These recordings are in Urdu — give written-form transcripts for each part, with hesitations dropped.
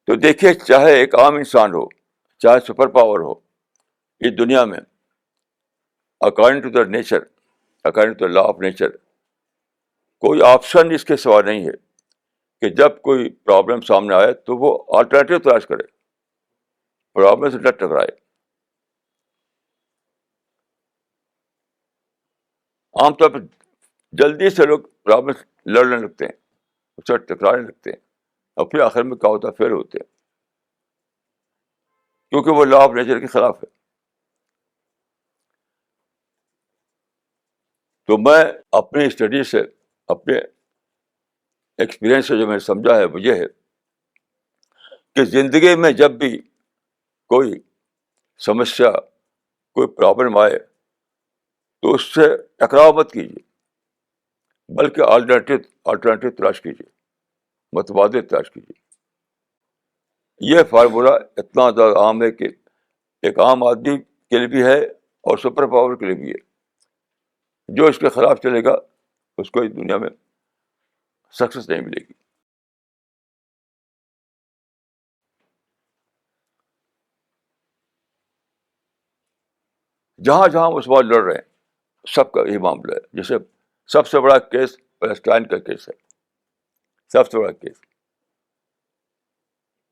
تو دیکھیے، چاہے ایک عام انسان ہو، چاہے سپر پاور ہو، اس دنیا میں according to the nature, according to the law of nature, کوئی آپشن اس کے سوا نہیں ہے کہ جب کوئی پرابلم سامنے آئے تو وہ آلٹرنیٹیو تلاش کرے، پرابلم سے نہ ٹکرائے. عام طور پر جلدی سے لوگ پرابلم سے لڑنے لگتے ہیں، اس سے ٹکرانے لگتے ہیں، اور پھر آخر میں کیا ہوتا ہے، فیل ہوتے ہیں، کیونکہ وہ لا آف نیچر کے خلاف ہے. تو میں اپنی اسٹڈی سے، اپنے ایکسپیرئنس سے جو میں نے سمجھا ہے وہ یہ ہے کہ زندگی میں جب بھی کوئی سمسیا، کوئی پرابلم آئے تو اس سے ٹکراؤ مت کیجیے، بلکہ آلٹرنیٹیو تلاش کیجیے، متبادل تلاش کیجیے. یہ فارمولہ اتنا زیادہ عام ہے کہ ایک عام آدمی کے لیے بھی ہے اور سپر پاور کے لیے بھی ہے. جو اس کے خلاف چلے گا اس کو اس دنیا میں سکسیس نہیں ملے گی. جہاں جہاں ہم اس بات لڑ رہے ہیں سب کا یہی معاملہ ہے. جیسے سب سے بڑا کیس پیلسٹائن کا کیس ہے، سب سے بڑا کیس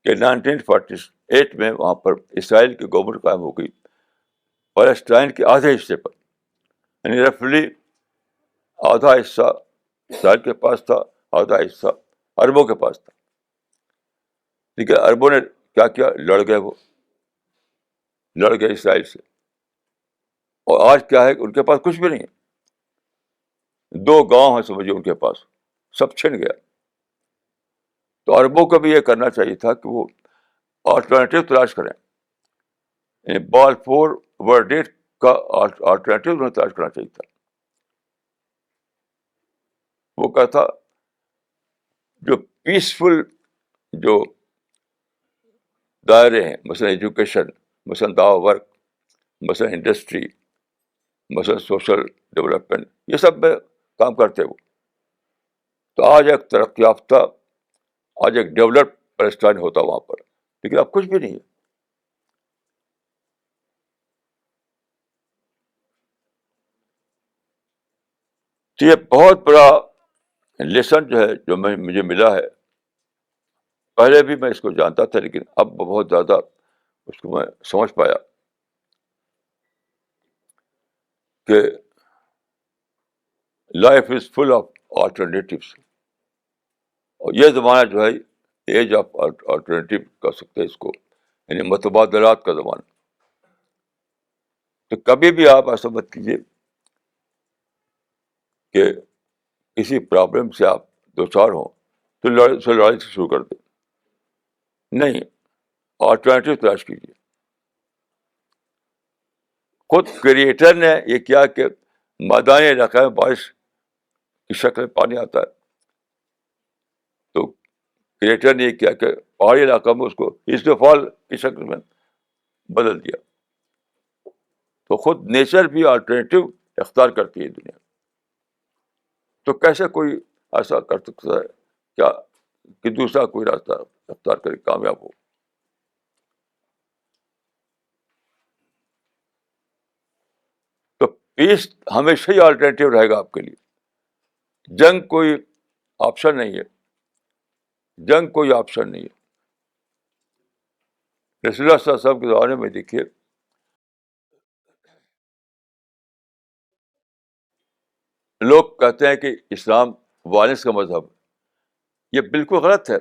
کہ 1948 میں وہاں پر اسرائیل کی گورنمنٹ قائم ہو گئی پیلسٹائن کے آدھے حصے پر، یعنی رفلی آدھا حصہ اسرائیل کے پاس تھا، آدھا حصہ عربوں کے پاس تھا. ٹھیک ہے، عربوں نے کیا کیا، لڑ گئے، وہ لڑ گئے اسرائیل سے. اور آج کیا ہے کہ ان کے پاس کچھ بھی نہیں ہے، 2 گاؤں ہیں سمجھیے ان کے پاس، سب چھن گیا. تو عربوں کو بھی یہ کرنا چاہیے تھا کہ وہ آلٹرنیٹیو تلاش کریں، یعنی بال فور ورڈیٹ کا آلٹرنیٹیو انہیں تلاش کرنا چاہیے تھا. وہ کیا تھا، جو پیسفل جو دائرے ہیں، مثلا ایجوکیشن، مثلا دعوی ورک، مثلا انڈسٹری، مثلا سوشل ڈیولپمنٹ، یہ سب میں کام کرتے وہ. تو آج ایک ترقی یافتہ، آج ایک ڈیولپڈ پیلسٹائن ہوتا وہاں پر، لیکن اب کچھ بھی نہیں ہے. تو یہ بہت بڑا لیسن جو ہے، جو مجھے ملا ہے. پہلے بھی میں اس کو جانتا تھا لیکن اب بہت زیادہ اس کو میں سمجھ پایا کہ life is full of alternatives. اور یہ زمانہ جو ہے ایج آف آلٹرنیٹیو کر سکتے ہیں اس کو، یعنی متبادلات کا زمانہ. تو کبھی بھی آپ ایسا مت کیجیے کہ کسی پرابلم سے آپ دو چار ہوں تو لڑائی سے شروع کر دیں. نہیں، آلٹرنیٹیو تلاش کیجیے. خود کریٹر نے یہ کیا کہ میدانی علاقے میں بارش کی شکل میں پانی آتا ہے، تو کریٹر نے یہ کیا کہ پہاڑی علاقہ میں اس کو اسنو فال کی شکل میں بدل دیا. تو خود نیچر بھی آلٹرنیٹیو اختیار کرتی ہے دنیا. تو کیسے کوئی ایسا کر سکتا ہے کیا کہ دوسرا کوئی راستہ اختیار کر کے کامیاب ہو؟ تو پیس ہمیشہ ہی آلٹرنیٹیو رہے گا آپ کے لیے. جنگ کوئی آپشن نہیں ہے، جنگ کوئی آپشن نہیں ہے. رسول اللہ صلی اللہ علیہ وسلم کے زمانے میں دیکھیے، لوگ کہتے ہیں کہ اسلام وائلنس کا مذہب ہے. یہ بالکل غلط ہے.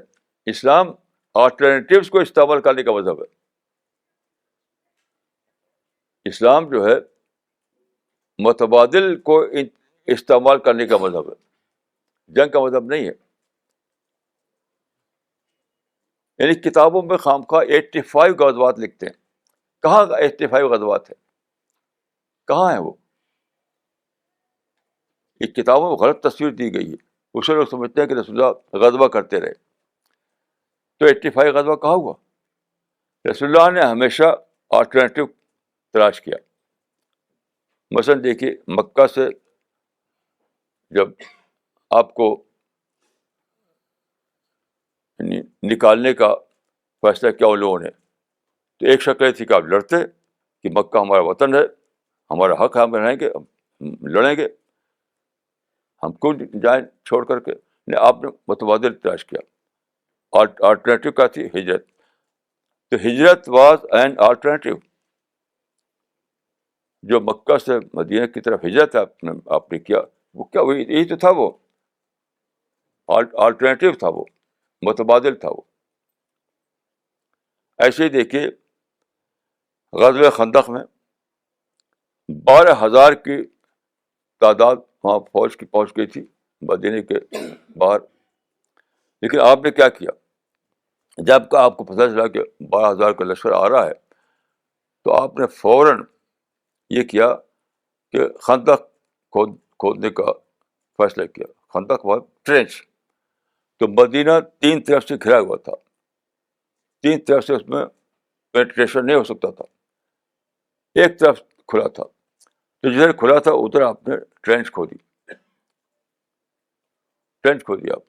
اسلام آلٹرنیٹیوز کو استعمال کرنے کا مذہب ہے. اسلام جو ہے متبادل کو استعمال کرنے کا مذہب ہے، جنگ کا مذہب نہیں ہے. یعنی کتابوں میں خواہ 85 غزوات لکھتے ہیں. کہاں 85 غزوات ہے؟ کہاں ہے وہ؟ یہ کتابوں میں غلط تصویر دی گئی ہے. اسے لوگ سمجھتے ہیں کہ رسول اللہ غزوہ کرتے رہے. تو 85 غزوہ کہاں ہوا؟ رسول اللہ نے ہمیشہ آلٹرنیٹیو تلاش کیا. مثلا دیکھیے، مکہ سے جب آپ کو نکالنے کا فیصلہ کیا ان لوگوں نے. تو ایک شکل یہ تھی کہ آپ لڑتے کہ مکہ ہمارا وطن ہے, ہمارا حق ہے, ہم رہیں گے, ہم لڑیں گے, ہم کو جائیں چھوڑ کر کے. آپ نے متبادل تلاش کیا. آلٹرنیٹو کیا تھی؟ ہجرت. تو ہجرت واز این آلٹرنیٹو. جو مکہ سے مدینہ کی طرف ہجرت آپ نے کیا, وہ کیا وہی یہی تو تھا, وہ آلٹرنیٹو تھا, وہ متبادل تھا وہ. ایسے ہی دیکھیے غزوہ خندق میں 12,000 کی تعداد وہاں فوج کی پہنچ گئی تھی مدینے کے باہر. لیکن آپ نے کیا کیا؟ جب کہ آپ کو پتہ چلا کہ 12,000 کا لشکر آ رہا ہے, تو آپ نے فوراً یہ کیا کہ خندق کھودنے کا فیصلہ کیا. خندق ہوا ٹرینچ. تو مدینہ 3 طرف سے گھرا ہوا تھا, 3 طرف سے اس میں پینٹریشن نہیں ہو سکتا تھا, ایک طرف کھلا تھا. تو جدھر کھلا تھا ادھر آپ نے ٹرینچ کھودی. ٹرینچ کھودی آپ.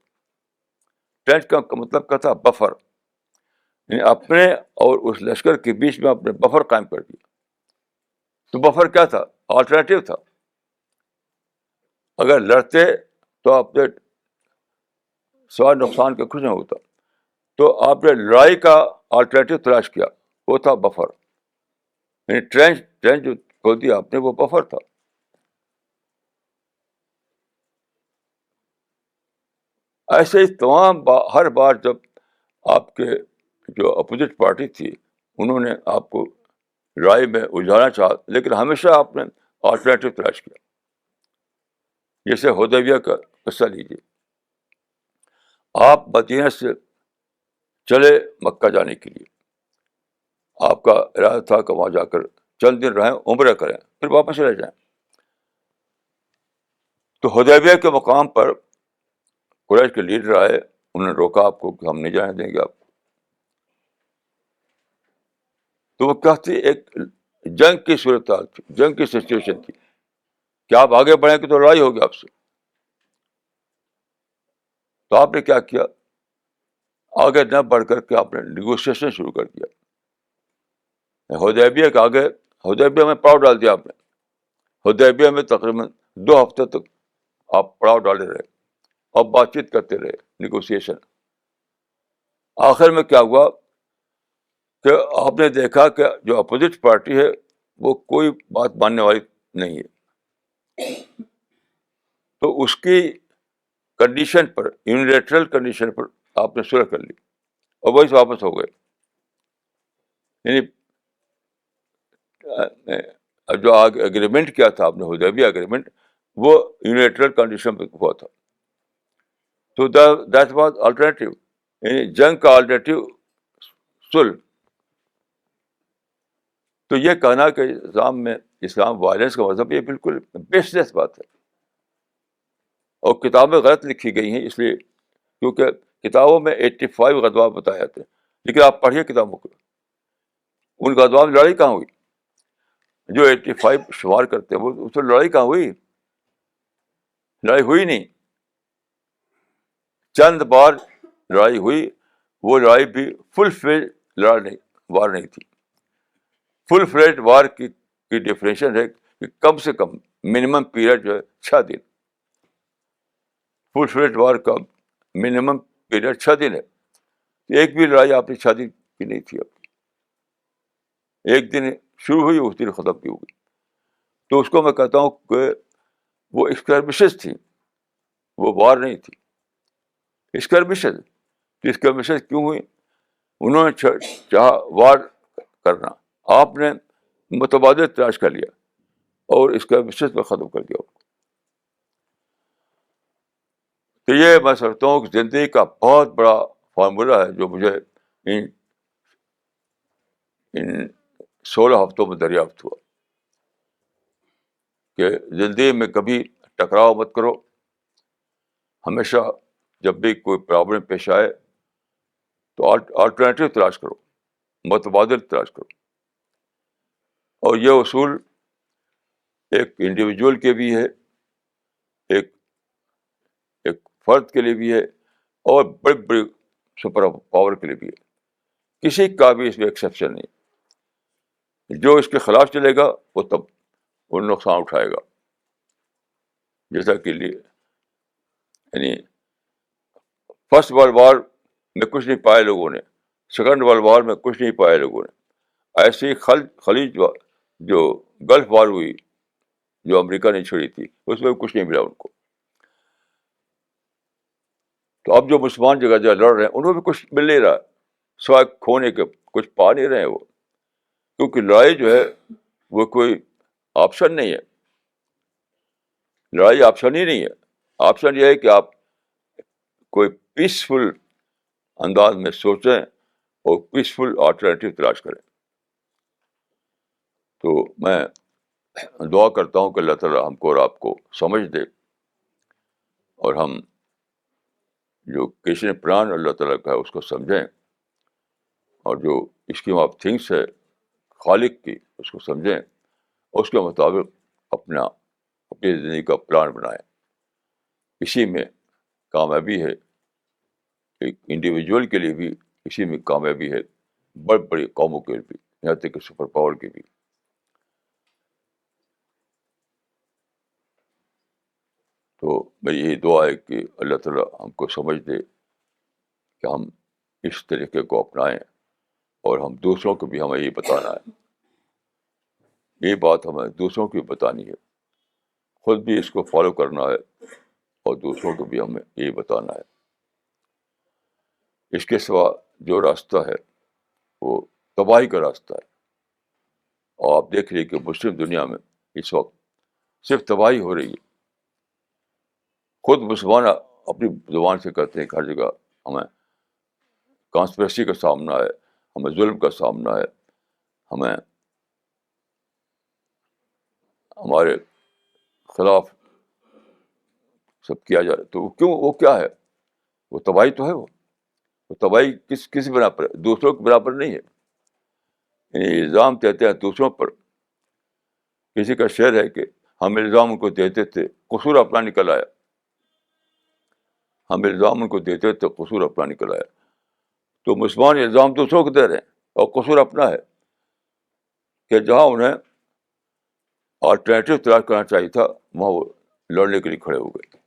ٹرینچ کا مطلب کیا تھا؟ بفر. یعنی اپنے اور اس لشکر کے بیچ میں آپ نے بفر قائم کر دیا. تو بفر کیا تھا؟ آلٹرنیٹو تھا. اگر لڑتے تو آپ نے سوائے نقصان کا کچھ نہیں ہوتا. تو آپ نے لڑائی کا آلٹرنیٹو تلاش کیا, وہ تھا بفر. یعنی ٹرینچ جو کھول دیا آپ نے, وہ بفر تھا. ایسے ہی تمام ہر بار جب آپ کے جو اپوزٹ پارٹی تھی انہوں نے آپ کو لڑائی میں الجھانا چاہا, لیکن ہمیشہ آپ نے آلٹرنیٹو تلاش کیا. جیسے حدیبیہ کا قصہ لیجیے. آپ مدینہ سے چلے مکہ جانے کے لیے, آپ کا ارادہ تھا کہ وہاں جا کر چند دن رہیں, عمرہ کریں, پھر واپس چلے جائیں. تو حدیبیہ کے مقام پر قریش کے لیڈر آئے, انہوں نے روکا آپ کو کہ ہم نہیں جانے دیں گے آپ کو. تو وہ کیا تھی؟ ایک جنگ کی صورتحال تھی, جنگ کی سچویشن تھی کہ آپ آگے بڑھیں گے تو لڑائی ہوگی آپ سے. تو آپ نے کیا کیا؟ آگے نہ بڑھ کر کے آپ نے نیگوشیشن شروع کر دیا. حدیبیہ کے آگے, حدیبیہ میں پڑاؤ ڈال دیا آپ نے. حدیبیہ میں تقریباً 2 ہفتے تک آپ پڑاؤ ڈالے رہے اور بات چیت کرتے رہے, نیگوسیشن. آخر میں کیا ہوا کہ آپ نے دیکھا کہ جو اپوزٹ پارٹی ہے وہ کوئی بات ماننے والی نہیں ہے. تو اس کی کنڈیشن پر, یونیلیٹرل کنڈیشن پر آپ نے صلح کر لی اور وہی سے واپس ہو گئے. یعنی جو اگریمنٹ کیا تھا آپ نے, حدیبیہ اگریمنٹ, وہ یونیلیٹرل کنڈیشن پہ ہوا تھا. تو دیٹ واز آلٹرنیٹو. یعنی جنگ کا آلٹرنیٹو صلح. تو یہ کہنا کہ اسلام وائلنس کا مذہب, یہ بالکل بیس لیس بات ہے. اور کتابیں غلط لکھی گئی ہیں اس لیے, کیونکہ کتابوں میں 85 غزوات بتائے جاتے ہیں, لیکن آپ پڑھیے کتابوں کو, ان غزوات میں لڑائی کہاں ہوئی؟ جو 85 شمار کرتے ہیں وہ اس میں لڑائی کہاں ہوئی؟ لڑائی ہوئی نہیں. چند بار لڑائی ہوئی, وہ لڑائی بھی فل فلیج وار نہیں تھی. فل فلیج وار کی ڈیفینیشن ہے کہ کم سے کم منیمم پیریڈ جو ہے 6 دن. فل فلیج وار کا منیمم پیریڈ 6 دن ہے. ایک بھی لڑائی آپ نے 6 دن کی نہیں تھی. ایک دن شروع ہوئی, اس دن ختم کی ہوئی. تو اس کو میں کہتا ہوں کہ وہ اسکرمشز تھی, وہ وار نہیں تھی. اسکرمشز. اسکرمشز کیوں ہوئی؟ انہوں نے چاہا وار کرنا, آپ نے متبادل تلاش کر لیا اور اسکرمشز کو ختم کر دیا. تو یہ میں سمجھتا ہوں کہ زندگی کا بہت بڑا فارمولہ ہے جو مجھے ان 16 ہفتوں میں دریافت ہوا کہ زندگی میں کبھی ٹکراؤ مت کرو. ہمیشہ جب بھی کوئی پرابلم پیش آئے تو آلٹرنیٹو تلاش کرو, متبادل تلاش کرو. اور یہ اصول ایک انڈیویجول کے بھی ہے, ایک فرد کے لیے بھی ہے, اور بڑی بڑی سپر پاور کے لیے بھی ہے کسی کا بھی اس میں ایکسیپشن نہیں. جو اس کے خلاف چلے گا وہ تب وہ نقصان اٹھائے گا. جیسا کہ لیے یعنی فرسٹ ورلڈ وار میں کچھ نہیں پائے لوگوں نے, سیکنڈ ورلڈ وار میں کچھ نہیں پائے لوگوں نے. ایسے ہی خلیج جو گلف وار ہوئی جو امریکہ نے چھڑی تھی, اس میں کچھ نہیں ملا ان کو. تو اب جو مسلمان جگہ جگہ لڑ رہے ہیں انہوں بھی کچھ مل نہیں رہا, سوائے کھونے کے کچھ پا نہیں رہے وہ. کیونکہ لڑائی جو ہے وہ کوئی آپشن نہیں ہے, لڑائی آپشن ہی نہیں ہے. آپشن یہ ہے کہ آپ کوئی پیسفل انداز میں سوچیں اور پیسفل آلٹرنیٹیو تلاش کریں. تو میں دعا کرتا ہوں کہ اللہ تعالیٰ ہم کو اور آپ کو سمجھ دے, اور ہم جو کرشن پران اللہ تعالیٰ کا ہے اس کو سمجھیں, اور جو اسکیم آف تھنگس ہے خالق کی اس کو سمجھیں, اور اس کے مطابق اپنی زندگی کا پلان بنائیں. اسی میں کامیابی ہے, ایک انڈیویجول کے لیے بھی اسی میں کامیابی ہے, بڑی بڑی قوموں کے لیے بھی, یہاں تک کہ سپر پاور کی بھی. تو میری یہی دعا ہے کہ اللہ تعالیٰ ہم کو سمجھ دے کہ ہم اس طریقے کو اپنائیں, اور ہم دوسروں کو بھی ہمیں یہ بتانا ہے, یہ بات ہمیں دوسروں کو بھی بتانی ہے, خود بھی اس کو فالو کرنا ہے اور دوسروں کو بھی ہمیں یہ بتانا ہے. اس کے سوا جو راستہ ہے وہ تباہی کا راستہ ہے. اور آپ دیکھ لیے کہ مسلم دنیا میں اس وقت صرف تباہی ہو رہی ہے. خود مسلمان اپنی زبان سے کہتے ہیں کہ ہر جگہ ہمیں کانسپریسی کا سامنا ہے, ہمیں ظلم کا سامنا ہے, ہمیں ہمارے خلاف سب کیا جا رہا ہے. تو وہ کیا ہے؟ وہ تباہی تو ہے. وہ تباہی کس بنا پر ہے؟ دوسروں کے برابر نہیں ہے. یعنی الزام دیتے ہیں دوسروں پر. کسی کا شعر ہے کہ ہم الزام ان کو دیتے تھے, قصور اپنا نکل آیا. ہم الزام ان کو دیتے تھے, قصور اپنا نکل آیا. تو مسلمان الزام دوسروں کو دے رہے ہیں اور قصور اپنا ہے کہ جہاں انہیں آلٹرنیٹیو تلاش کرنا چاہیے تھا وہاں وہ لڑنے کے لیے کھڑے ہو گئے.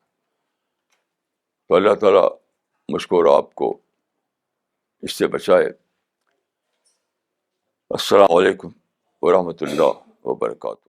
تو اللہ تعالیٰ مجھ کو اور آپ کو اس سے بچائے. السلام علیکم ورحمۃ اللہ وبرکاتہ.